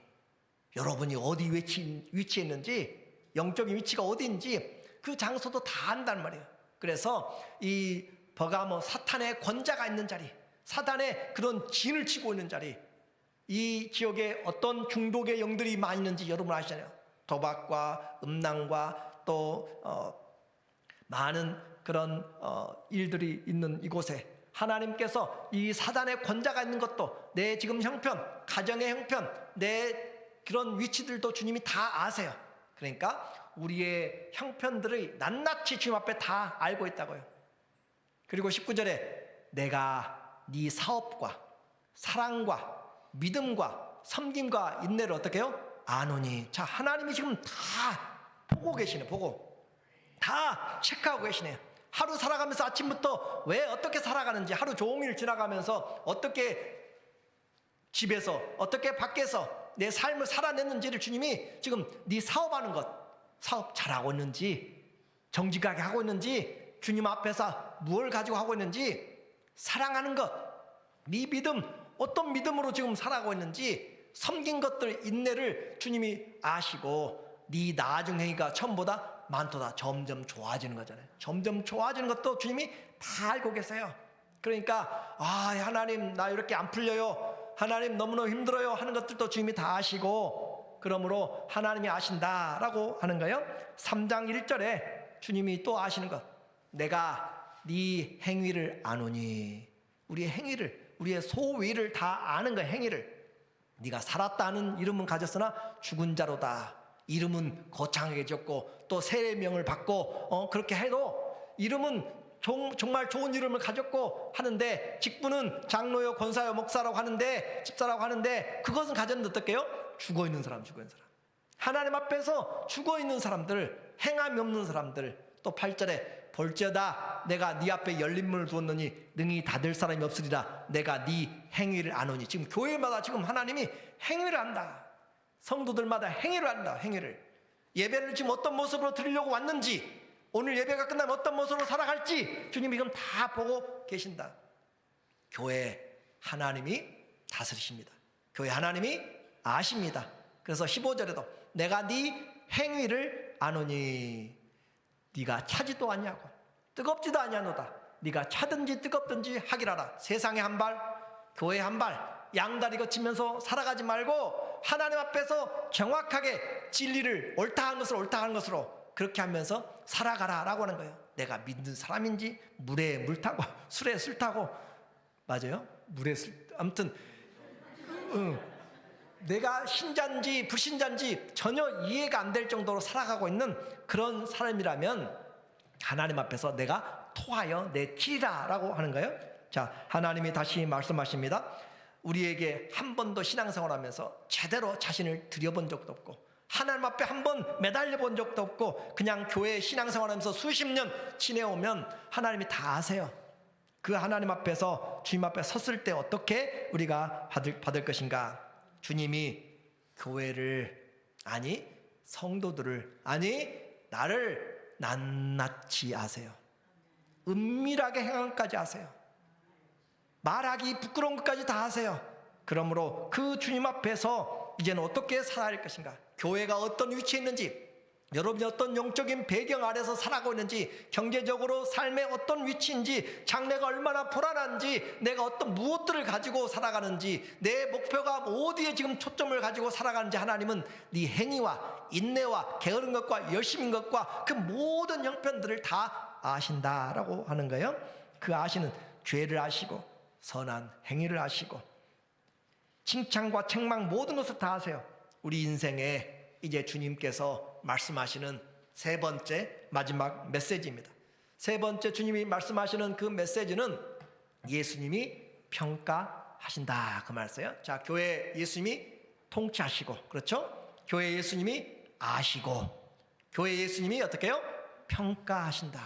여러분이 어디 위치에 있는지, 영적인 위치가 어디인지 그 장소도 다 안단 말이에요. 그래서 이 버가모, 사탄의 권자가 있는 자리, 사탄의 그런 진을 치고 있는 자리, 이 지역에 어떤 중독의 영들이 많이 있는지 여러분 아시잖아요. 도박과 음란과 또 많은 그런 일들이 있는 이곳에 하나님께서 이 사단의 권자가 있는 것도, 내 지금 형편, 가정의 형편, 내 그런 위치들도 주님이 다 아세요. 그러니까 우리의 형편들을 낱낱이 주님 앞에 다 알고 있다고요. 그리고 19절에 내가 네 사업과 사랑과 믿음과 섬김과 인내를 어떻게 해요? 아노니. 자, 하나님이 지금 다 보고 계시네. 보고 다 체크하고 계시네요. 하루 살아가면서 아침부터 왜 어떻게 살아가는지, 하루 종일 지나가면서 어떻게 집에서 어떻게 밖에서 내 삶을 살아냈는지를 주님이 지금 네 사업하는 것, 사업 잘하고 있는지, 정직하게 하고 있는지, 주님 앞에서 무엇을 가지고 하고 있는지, 사랑하는 것, 네 믿음, 어떤 믿음으로 지금 살아가고 있는지, 섬긴 것들, 인내를 주님이 아시고 네 나중 행위가 처음보다 많도다. 점점 좋아지는 거잖아요. 점점 좋아지는 것도 주님이 다 알고 계세요. 그러니까 하나님 나 이렇게 안 풀려요, 하나님 너무너무 힘들어요 하는 것들도 주님이 다 아시고, 그러므로 하나님이 아신다라고 하는 거예요. 3장 1절에 주님이 또 아시는 것, 내가 네 행위를 아노니. 우리의 행위를, 우리의 소위를 다 아는 거예요. 행위를. 네가 살았다 하는 이름은 가졌으나 죽은 자로다. 이름은 거창하게 지었고 또 세례명을 받고 그렇게 해도 이름은 정말 좋은 이름을 가졌고 하는데, 직분은 장로요 권사요 목사라고 하는데, 집사라고 하는데, 그것은 가졌는데 어떻게요? 죽어있는 사람, 죽어있는 사람, 하나님 앞에서 죽어있는 사람들, 행함이 없는 사람들. 또 8절에 볼지어다 내가 네 앞에 열린 문을 두었느니 능히 닫을 사람이 없으리라. 내가 네 행위를 아노니. 지금 교회마다 지금 하나님이 행위를 한다. 성도들마다 행위를 한다. 행위를. 예배를 지금 어떤 모습으로 드리려고 왔는지, 오늘 예배가 끝나면 어떤 모습으로 살아갈지 주님이 지금 다 보고 계신다. 교회 하나님이 다스리십니다. 교회 하나님이 아십니다. 그래서 15절에도 내가 네 행위를 아노니. 네가 차지도 아니하고 뜨겁지도 아니하노다. 네가 차든지 뜨겁든지 하기라라. 세상에 한 발, 교회 한 발, 양다리 거치면서 살아가지 말고 하나님 앞에서 정확하게 진리를 옳다 한 것으로 옳다 하는 것으로 그렇게 하면서 살아가라 라고 하는 거예요. 내가 믿는 사람인지, 물에 물 타고 술에 술 타고, 맞아요? 물에 술, 아무튼 내가 신자인지 불신자인지 전혀 이해가 안 될 정도로 살아가고 있는 그런 사람이라면 하나님 앞에서 내가 토하여 내치리라 라고 하는 거예요. 자, 하나님이 다시 말씀하십니다. 우리에게 한 번도 신앙생활하면서 제대로 자신을 들여본 적도 없고, 하나님 앞에 한 번 매달려 본 적도 없고, 그냥 교회 신앙생활하면서 수십 년 지내오면 하나님이 다 아세요. 그 하나님 앞에서, 주님 앞에 섰을 때 어떻게 우리가 받을 것인가. 주님이 교회를, 아니 성도들을, 아니 나를 낱낱이 아세요. 은밀하게 행한 것까지 아세요. 말하기 부끄러운 것까지 다 아세요. 그러므로 그 주님 앞에서 이제는 어떻게 살아야 할 것인가, 교회가 어떤 위치에 있는지, 여러분이 어떤 영적인 배경 아래서 살아가고 있는지, 경제적으로 삶의 어떤 위치인지, 장래가 얼마나 불안한지, 내가 어떤 무엇들을 가지고 살아가는지, 내 목표가 어디에 지금 초점을 가지고 살아가는지 하나님은 네 행위와 인내와 게으른 것과 열심인 것과 그 모든 형편들을 다 아신다라고 하는 거예요. 그 아시는 죄를 아시고 선한 행위를 아시고 칭찬과 책망 모든 것을 다 아세요. 우리 인생에 이제 주님께서 말씀하시는 세 번째 마지막 메시지입니다. 세 번째 주님이 말씀하시는 그 메시지는 예수님이 평가하신다 그 말이에요. 자, 교회 예수님이 통치하시고, 그렇죠? 교회 예수님이 아시고, 교회 예수님이 어떻게 해요? 평가하신다.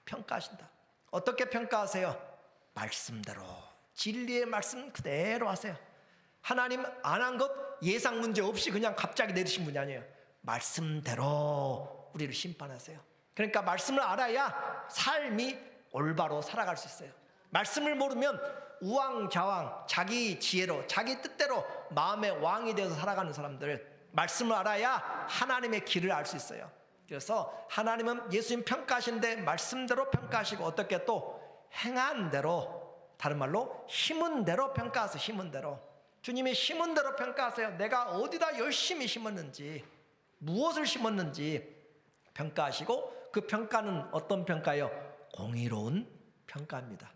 평가하신다. 어떻게 평가하세요? 말씀대로, 진리의 말씀 그대로 하세요. 하나님 안 한 것 예상 문제 없이 그냥 갑자기 내리신 분이 아니에요. 말씀대로 우리를 심판하세요. 그러니까 말씀을 알아야 삶이 올바로 살아갈 수 있어요. 말씀을 모르면 우왕좌왕 자기 지혜로 자기 뜻대로 마음의 왕이 되어서 살아가는 사람들, 말씀을 알아야 하나님의 길을 알 수 있어요. 그래서 하나님은 예수님 평가하시는데 말씀대로 평가하시고, 어떻게 또 행한 대로, 다른 말로 심은 대로 평가하세요. 심은 대로. 주님이 심은 대로 평가하세요. 내가 어디다 열심히 심었는지, 무엇을 심었는지 평가하시고, 그 평가는 어떤 평가요? 공의로운 평가입니다.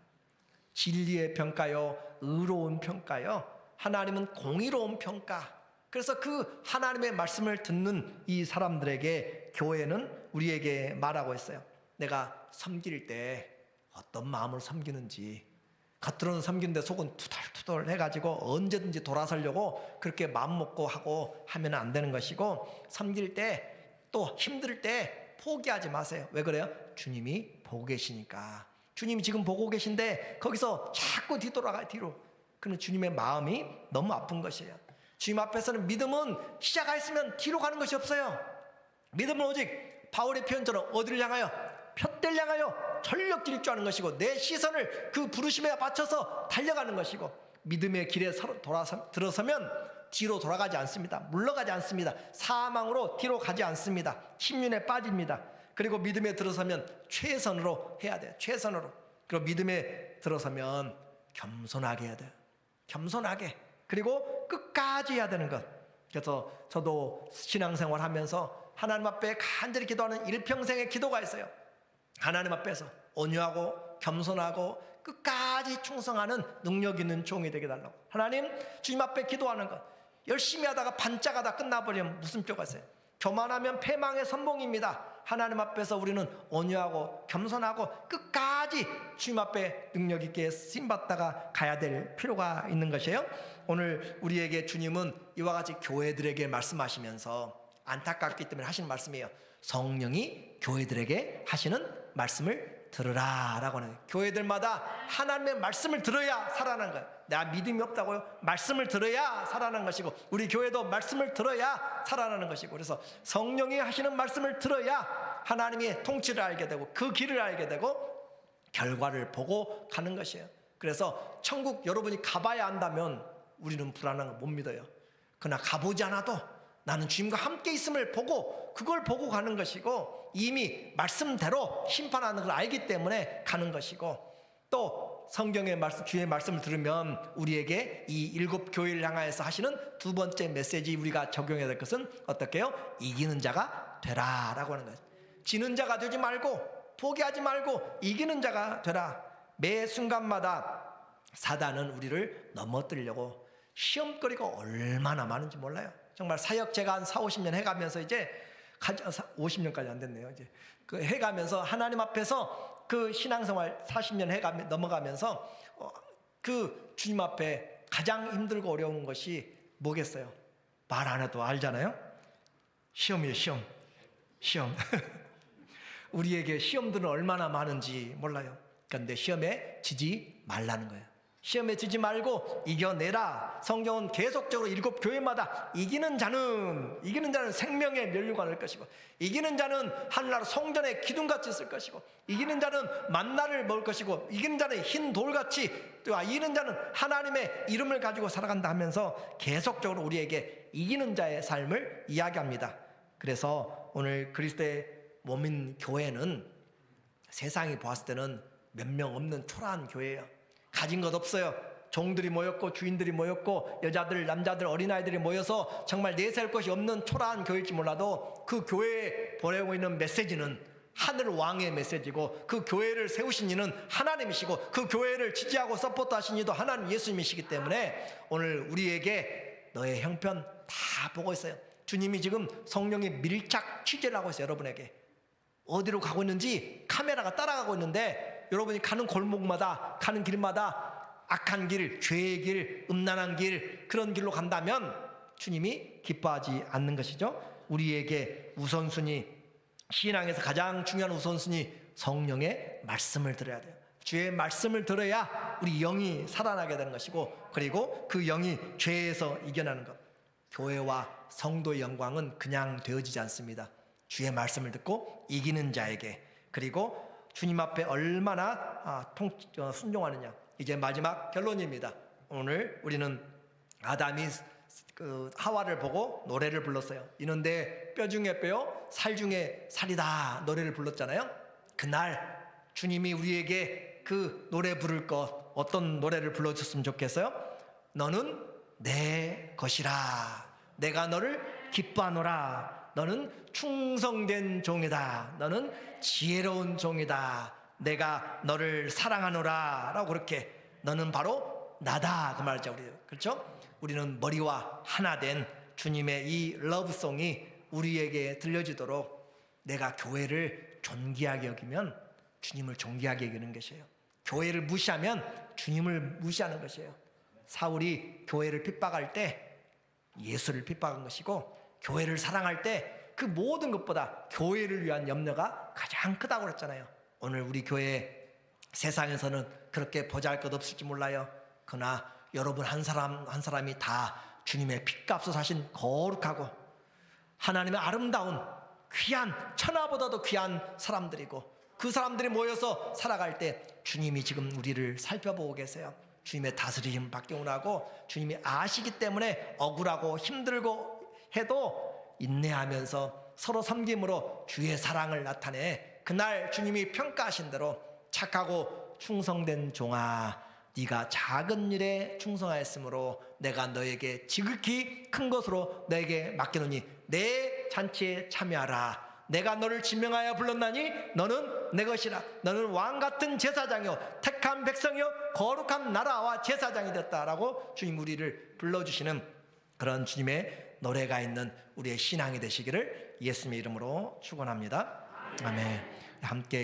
진리의 평가요, 의로운 평가요. 하나님은 공의로운 평가. 그래서 그 하나님의 말씀을 듣는 이 사람들에게 교회는 우리에게 말하고 있어요. 내가 섬길 때 어떤 마음으로 섬기는지, 겉으로는 섬기는데 속은 투덜투덜 해가지고 언제든지 돌아서려고 그렇게 마음 먹고 하고 하면 안 되는 것이고, 섬길 때 또 힘들 때 포기하지 마세요. 왜 그래요? 주님이 보고 계시니까. 주님이 지금 보고 계신데 거기서 자꾸 뒤돌아가요. 뒤로. 그는 주님의 마음이 너무 아픈 것이에요. 주님 앞에서는 믿음은 시작하 있으면 뒤로 가는 것이 없어요. 믿음은 오직 바울의 표현처럼 어디를 향하여? 푯대를 향하여 전력 질주하는 것이고, 내 시선을 그 부르심에 맞춰서 달려가는 것이고, 믿음의 길에 들어서면 뒤로 돌아가지 않습니다. 물러가지 않습니다. 사망으로 뒤로 가지 않습니다. 심륜에 빠집니다. 그리고 믿음에 들어서면 최선으로 해야 돼요. 최선으로. 그리고 믿음에 들어서면 겸손하게 해야 돼요. 겸손하게. 그리고 끝까지 해야 되는 것. 그래서 저도 신앙생활 하면서 하나님 앞에 간절히 기도하는 일평생의 기도가 있어요. 하나님 앞에서 온유하고 겸손하고 끝까지 충성하는 능력 있는 종이 되게 달라고. 하나님, 주님 앞에 기도하는 것, 열심히 하다가 반짝하다 끝나버리면 무슨 뼈가 있어요? 교만하면 패망의 선봉입니다. 하나님 앞에서 우리는 온유하고 겸손하고 끝까지 주님 앞에 능력 있게 쓰임받다가 가야 될 필요가 있는 것이에요. 오늘 우리에게 주님은 이와 같이 교회들에게 말씀하시면서 안타깝기 때문에 하시는 말씀이에요. 성령이 교회들에게 하시는 말씀을 들으라 라고 하는 거예요. 교회들마다 하나님의 말씀을 들어야 살아나는 거예요. 내가 믿음이 없다고요? 말씀을 들어야 살아나는 것이고, 우리 교회도 말씀을 들어야 살아나는 것이고, 그래서 성령이 하시는 말씀을 들어야 하나님의 통치를 알게 되고 그 길을 알게 되고 결과를 보고 가는 것이에요. 그래서 천국 여러분이 가봐야 한다면 우리는 불안한 거 못 믿어요. 그러나 가보지 않아도 나는 주님과 함께 있음을 보고 그걸 보고 가는 것이고, 이미 말씀대로 심판하는 걸 알기 때문에 가는 것이고, 또 성경의 말씀, 주의 말씀을 들으면 우리에게 이 일곱 교회를 향하여서 하시는 두 번째 메시지, 우리가 적용해야 될 것은 어떻게 해요? 이기는 자가 되라 라고 하는 거예요. 지는 자가 되지 말고 포기하지 말고 이기는 자가 되라. 매 순간마다 사단은 우리를 넘어뜨리려고 시험거리가 얼마나 많은지 몰라요. 정말 사역 제가 한 40-50년 해가면서, 이제 50년까지 안 됐네요. 이제 그 해가면서 하나님 앞에서 그 신앙생활 40년 넘어가면서 그 주님 앞에 가장 힘들고 어려운 것이 뭐겠어요? 말 안 해도 알잖아요. 시험이에요. 시험. 우리에게 시험들은 얼마나 많은지 몰라요. 그런데 시험에 지지 말라는 거예요. 시험에 지지 말고 이겨내라. 성경은 계속적으로 일곱 교회마다 이기는 자는 생명의 면류관을 할 것이고, 이기는 자는 하늘나라 성전에 기둥같이 있을 것이고, 이기는 자는 만나를 먹을 것이고, 이기는 자는 흰 돌같이, 또 이기는 자는 하나님의 이름을 가지고 살아간다 하면서 계속적으로 우리에게 이기는 자의 삶을 이야기합니다. 그래서 오늘 그리스도의 몸인 교회는 세상이 보았을 때는 몇 명 없는 초라한 교회예요. 가진 것 없어요. 종들이 모였고 주인들이 모였고 여자들, 남자들, 어린아이들이 모여서 정말 내세울 것이 없는 초라한 교회일지 몰라도, 그 교회에 보내고 있는 메시지는 하늘 왕의 메시지고, 그 교회를 세우신 이는 하나님이시고, 그 교회를 지지하고 서포트하신 이도 하나님 예수님이시기 때문에 오늘 우리에게 너의 형편 다 보고 있어요. 주님이 지금 성령의 밀착 취재를 하고 있어요. 여러분에게 어디로 가고 있는지 카메라가 따라가고 있는데, 여러분이 가는 골목마다, 가는 길마다 악한 길, 죄의 길, 음란한 길, 그런 길로 간다면 주님이 기뻐하지 않는 것이죠. 우리에게 우선순위, 신앙에서 가장 중요한 우선순위, 성령의 말씀을 들어야 돼요. 주의 말씀을 들어야 우리 영이 살아나게 되는 것이고, 그리고 그 영이 죄에서 이겨나는 것. 교회와 성도의 영광은 그냥 되어지지 않습니다. 주의 말씀을 듣고 이기는 자에게, 그리고 주님 앞에 얼마나 순종하느냐. 이제 마지막 결론입니다. 오늘 우리는 아담이 하와를 보고 노래를 불렀어요. 이는 내 뼈 중에 뼈요 살 중에 살이다 노래를 불렀잖아요. 그날 주님이 우리에게 그 노래 부를 것, 어떤 노래를 불러줬으면 좋겠어요? 너는 내 것이라, 내가 너를 기뻐하노라, 너는 충성된 종이다, 너는 지혜로운 종이다, 내가 너를 사랑하노라 라고, 그렇게 너는 바로 나다 그 말이죠. 우리, 그렇죠? 우리는 머리와 하나 된 주님의 이 러브송이 우리에게 들려지도록, 내가 교회를 존귀하게 여기면 주님을 존귀하게 여기는 것이에요. 교회를 무시하면 주님을 무시하는 것이에요. 사울이 교회를 핍박할 때 예수를 핍박한 것이고, 교회를 사랑할 때 그 모든 것보다 교회를 위한 염려가 가장 크다고 그랬잖아요. 오늘 우리 교회 세상에서는 그렇게 보잘것없을지 몰라요. 그러나 여러분 한 사람 한 사람이 다 주님의 핏값을 사신 거룩하고 하나님의 아름다운 귀한, 천하보다도 귀한 사람들이고, 그 사람들이 모여서 살아갈 때 주님이 지금 우리를 살펴보고 계세요. 주님의 다스리심 받기를 하고, 주님이 아시기 때문에 억울하고 힘들고 해도 인내하면서 서로 섬김으로 주의 사랑을 나타내 그날 주님이 평가하신 대로 착하고 충성된 종아, 네가 작은 일에 충성하였으므로 내가 너에게 지극히 큰 것으로 너에게 맡기노니 내 잔치에 참여하라. 내가 너를 지명하여 불렀나니 너는 내 것이라. 너는 왕같은 제사장이요 택한 백성이요 거룩한 나라와 제사장이 됐다라고 주님 우리를 불러주시는 그런 주님의 노래가 있는 우리의 신앙이 되시기를 예수님의 이름으로 축원합니다. 아멘. 함께